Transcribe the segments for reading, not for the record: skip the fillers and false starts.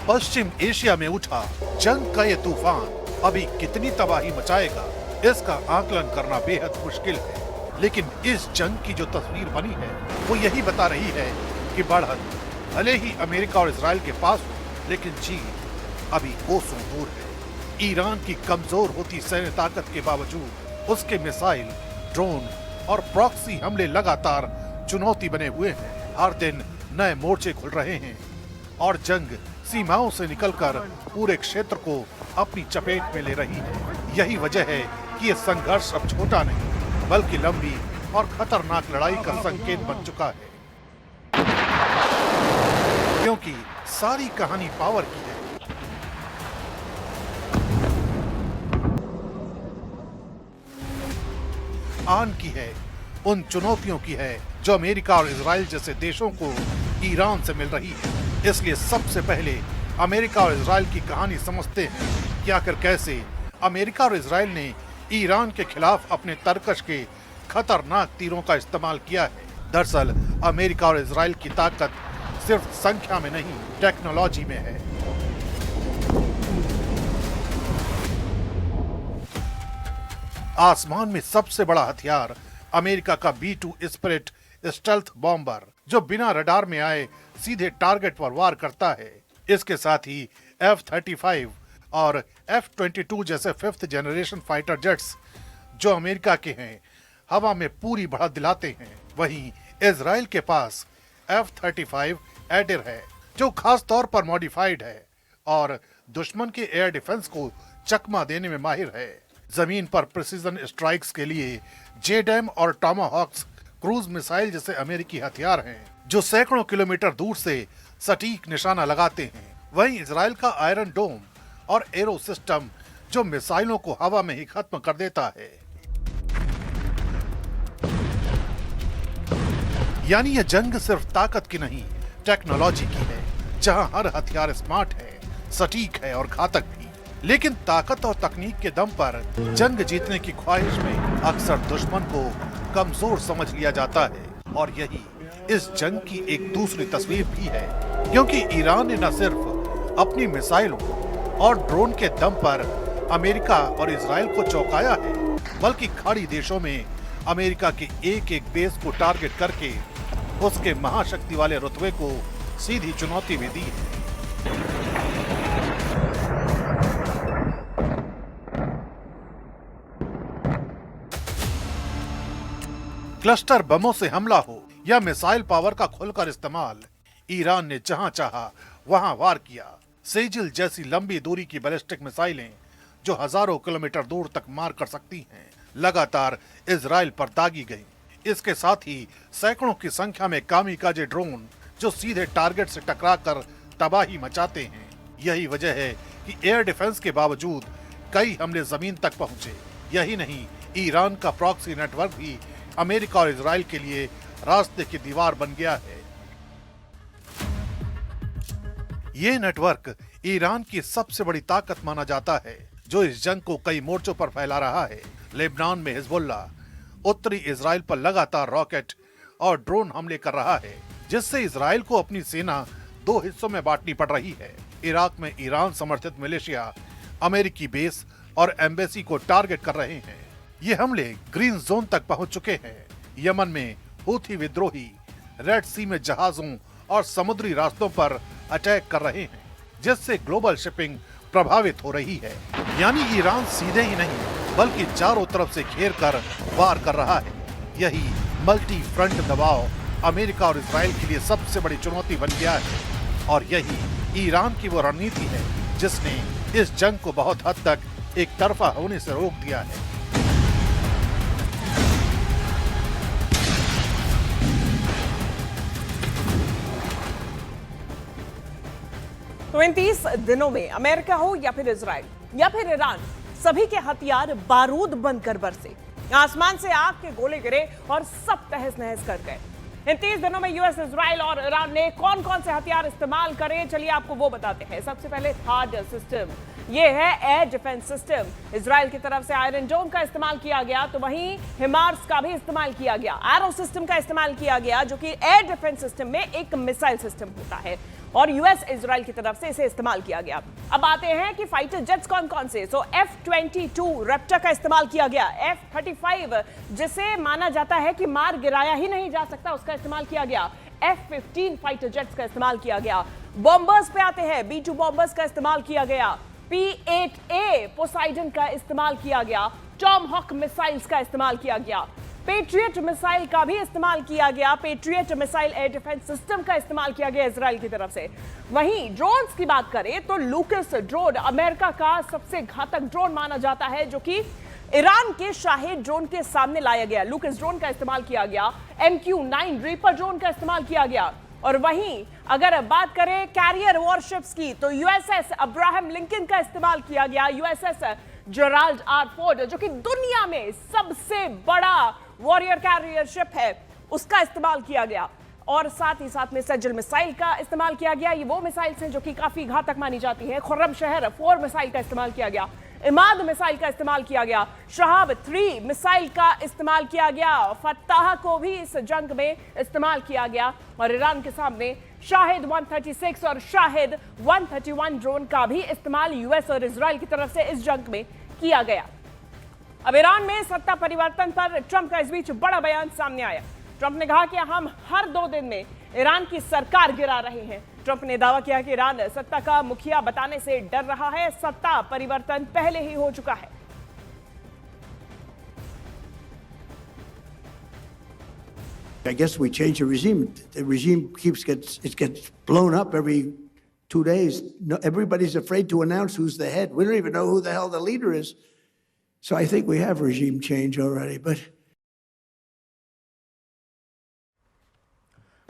पश्चिम Asia में उठा जंग का ये तूफान अभी कितनी तबाही मचाएगा, इसका आकलन करना बेहद मुश्किल है। लेकिन इस जंग की जो तस्वीर बनी है वो यही बता रही है कि बढ़त भले ही अमेरिका और इजराइल के पास हो, लेकिन जीत अभी कोसों दूर है। ईरान की कमजोर होती सैन्य ताकत के बावजूद उसके मिसाइल, ड्रोन और प्रॉक्सी हमले लगातार चुनौती बने हुए हैं। हर दिन नए मोर्चे खुल रहे हैं और जंग सीमाओं से निकलकर पूरे क्षेत्र को अपनी चपेट में ले रही है। यही वजह है कि ये संघर्ष अब छोटा नहीं बल्कि लंबी और खतरनाक लड़ाई का संकेत बन चुका है, क्योंकि सारी कहानी पावर की है। आन की है, उन चुनौतियों की है जो अमेरिका और इजराइल जैसे देशों को ईरान से मिल रही है। इसलिए सबसे पहले अमेरिका और इजराइल की कहानी समझते हैं कि आखिर कैसे अमेरिका और इजराइल ने ईरान के खिलाफ अपने तरकश के खतरनाक तीरों का इस्तेमाल किया है। दरअसल अमेरिका और इजराइल की ताकत सिर्फ संख्या में नहीं, टेक्नोलॉजी में है। आसमान में सबसे बड़ा हथियार अमेरिका का B-2 स्पिरिट स्टेल्थ बॉम्बर, जो बिना रडार में आए सीधे टारगेट पर वार करता है। इसके साथ ही F-35 और F-22 जैसे 5th जनरेशन फाइटर जेट्स जो अमेरिका के हैं, हवा में पूरी बढ़त दिलाते हैं। वहीं इजराइल के पास F-35 एडिर है, जो खास तौर पर मॉडिफाइड है और दुश्मन के एयर डिफेंस को चकमा देने में माहिर है। जमीन पर प्रिसीजन स्ट्राइक्स के लिए जेडैम और टॉमाहॉक्स क्रूज मिसाइल जैसे अमेरिकी हथियार हैं, जो सैकड़ों किलोमीटर दूर से सटीक निशाना लगाते हैं। वहीं इजराइल का आयरन डोम और एरो सिस्टम जो मिसाइलों को हवा में ही खत्म कर देता है। यानी यह जंग सिर्फ ताकत की नहीं, टेक्नोलॉजी की है, जहां हर हथियार स्मार्ट है, सटीक है और घातक भी। लेकिन ताकत और तकनीक के दम पर जंग जीतने की ख्वाहिश में अक्सर दुश्मन को कमजोर समझ लिया जाता है। और यही इस जंग की एक दूसरी तस्वीर भी है, क्योंकि ईरान ने न सिर्फ अपनी मिसाइलों और ड्रोन के दम पर अमेरिका और इजराइल को चौंकाया है, बल्कि खाड़ी देशों में अमेरिका के एक एक बेस को टारगेट करके उसके महाशक्ति वाले रुतबे को सीधी चुनौती भी दी है। क्लस्टर बमों से हमला हो या मिसाइल पावर का खुलकर इस्तेमाल, ईरान ने जहां चाहा वहां वार किया। सेजिल जैसी लंबी दूरी की बैलिस्टिक मिसाइलें जो हजारों किलोमीटर दूर तक मार कर सकती हैं, लगातार इजराइल पर दागी गईं। इसके साथ ही सैकड़ों की संख्या में कामिकाजे ड्रोन जो सीधे टारगेट से टकराकर तबाही मचाते हैं। यही वजह है कि एयर डिफेंस के बावजूद कई हमले जमीन तक पहुंचे। यही नहीं, ईरान का प्रॉक्सी नेटवर्क भी अमेरिका और इजराइल के लिए रास्ते की दीवार बन गया है। ये नेटवर्क ईरान की सबसे बड़ी ताकत माना जाता है, जो इस जंग को कई मोर्चों पर फैला रहा है। लेबनान में हिजबुल्लाह उत्तरी इजराइल पर लगातार रॉकेट और ड्रोन हमले कर रहा है, जिससे इजराइल को अपनी सेना दो हिस्सों में बांटनी पड़ रही है। इराक में ईरान समर्थित मिलिशिया अमेरिकी बेस और एम्बेसी को टारगेट कर रहे हैं। ये हमले ग्रीन जोन तक पहुंच चुके हैं। यमन में हूथी विद्रोही रेड सी में जहाजों और समुद्री रास्तों पर अटैक कर रहे हैं, जिससे ग्लोबल शिपिंग प्रभावित हो रही है। यानी ईरान सीधे ही नहीं बल्कि चारों तरफ से घेर कर वार कर रहा है। यही मल्टी फ्रंट दबाव अमेरिका और इजराइल के लिए सबसे बड़ी चुनौती बन गया है। और यही ईरान की वो रणनीति है जिसने इस जंग को बहुत हद तक एक तरफा होने से रोक दिया है। 29 दिनों में अमेरिका हो या फिर इजराइल या फिर ईरान, सभी के हथियार बारूद बनकर बरसे। आसमान से आग के गोले गिरे और सब तहस नहस कर गए। इन 30 दिनों में यूएस, इजराइल और ईरान ने कौन कौन से हथियार इस्तेमाल करे, चलिए आपको वो बताते हैं। सबसे पहले थाड सिस्टम, ये है एयर डिफेंस सिस्टम। इजराइल की तरफ से आयरन डोम का इस्तेमाल किया गया, तो वहीं हिमार्स का भी इस्तेमाल किया गया। एरो सिस्टम का इस्तेमाल किया गया, जो कि एयर डिफेंस सिस्टम में एक मिसाइल सिस्टम होता है। और यूएस इजराइल की तरफ से इसे इस्तेमाल किया गया। अब आते हैं कि फाइटर जेट्स कौन कौन से। सो F-22 रैप्टर का इस्तेमाल किया गया, F-35 जिसे माना जाता है कि मार गिराया ही नहीं जा सकता उसका इस्तेमाल किया गया, F-15 फाइटर जेट्स का इस्तेमाल किया गया। बॉम्बर्स पे आते हैं, B-2 बॉम्बर्स का इस्तेमाल किया गया, P-8A पोसाइडन का इस्तेमाल किया गया, टॉम हॉक मिसाइल्स का इस्तेमाल किया गया, पेट्रियट मिसाइल का भी इस्तेमाल किया गया, patriot missile air defence system का इस्तेमाल किया गया इजराइल की तरफ से। वहीं ड्रोन्स की बात करें तो लूकस ड्रोन अमेरिका का सबसे घातक ड्रोन माना जाता है, जो कि ईरान के शाहिद ड्रोन के सामने लाया गया। लूकस ड्रोन का इस्तेमाल किया गया, MQ-9 रीपर ड्रोन का इस्तेमाल किया गया। और वहीं अगर बात करें कैरियर वॉरशिप्स की तो USS अब्राहम लिंकन का इस्तेमाल किया गया, USS जेराल्ड आर फोर्ड जो कि दुनिया में सबसे बड़ा वॉरियर कैरियर शिप है, उसका इस्तेमाल किया गया। और साथ ही साथ में सज्जल मिसाइल का इस्तेमाल किया गया। ये वो मिसाइल्स हैं जो कि काफी घातक मानी जाती हैं। खुर्रम शहर 4 मिसाइल का इस्तेमाल किया गया, इमाद मिसाइल का इस्तेमाल किया गया, शहाब 3 मिसाइल का इस्तेमाल किया गया, फत्ताह को भी इस जंग में इस्तेमाल किया गया। और ईरान के सामने शाहिद 136 और शाहिद 131 ड्रोन का भी इस्तेमाल यूएस और इजराइल की तरफ से इस जंग में किया गया। अब ईरान में सत्ता परिवर्तन पर ट्रंप का इस बीच बड़ा बयान सामने आया। ट्रंप ने कहा कि हम हर 2 दिन में ईरान की सरकार गिरा रहे हैं। ट्रंप ने दावा किया कि ईरान सत्ता का मुखिया बताने से डर रहा है, सत्ता परिवर्तन पहले ही हो चुका है। I guess we change the regime. The regime gets blown up every 2 days. No, everybody's afraid to announce who's the head. We don't even know who the hell the leader is. So I think we have regime change already, but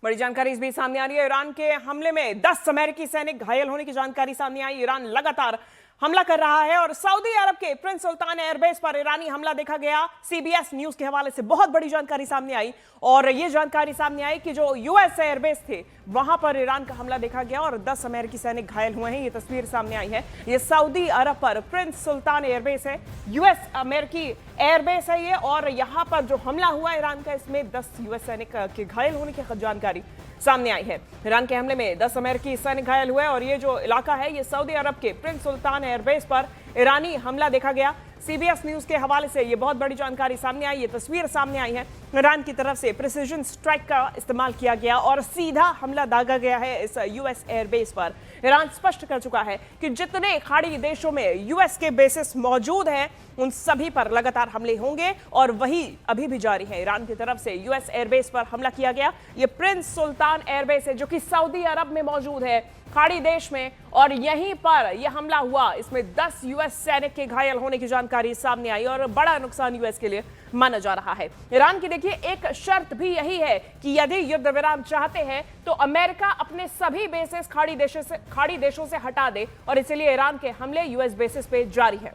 बड़ी जानकारी इस बीच सामने आ रही है। Iran के हमले में 10 अमेरिकी सैनिक घायल होने की जानकारी सामने आई। ईरान लगातार हमला कर रहा है और सऊदी अरब के प्रिंस सुल्तान एयरबेस पर ईरानी हमला देखा गया। CBS न्यूज के हवाले से बहुत बड़ी जानकारी सामने आई और ये जानकारी सामने आई कि जो यूएस एयरबेस थे वहां पर ईरान का हमला देखा गया और 10 अमेरिकी सैनिक घायल हुए हैं। ये तस्वीर सामने आई है। ये सऊदी अरब पर प्रिंस सुल्तान एयरबेस है, यूएस अमेरिकी एयरबेस है ये। और यहाँ पर जो हमला हुआ ईरान का, इसमें 10 यूएस सैनिक के घायल होने की जानकारी सामने आई है। ईरान के हमले में 10 अमेरिकी सैनिक घायल हुए और ये जो इलाका है ये सऊदी अरब के प्रिंस सुल्तान एयरबेस पर ईरानी हमला देखा गया। CBS न्यूज के हवाले से ये बहुत बड़ी जानकारी सामने आई। ये तस्वीर सामने आई है। ईरान की तरफ से प्रिसीजन स्ट्राइक का इस्तेमाल किया गया और सीधा हमला दागा गया है इस यूएस एयरबेस पर। ईरान स्पष्ट कर चुका है कि जितने खाड़ी देशों में यूएस के बेसिस मौजूद हैं उन सभी पर लगातार हमले होंगे और वही अभी भी जारी है। ईरान की तरफ से यूएस एयरबेस पर हमला किया गया। ये प्रिंस सुल्तान एयरबेस है जो कि सऊदी अरब में मौजूद है, खाड़ी देश में, और यहीं पर यह हमला हुआ। इसमें 10 यूएस सैनिक के घायल होने की जानकारी सामने आई और बड़ा नुकसान यूएस के लिए माना जा रहा है। ईरान की देखिए एक शर्त भी यही है कि यदि युद्ध विराम चाहते हैं तो अमेरिका अपने सभी बेसिस खाड़ी देशों से हटा दे और इसलिए ईरान के हमले यूएस बेसिस पे जारी है।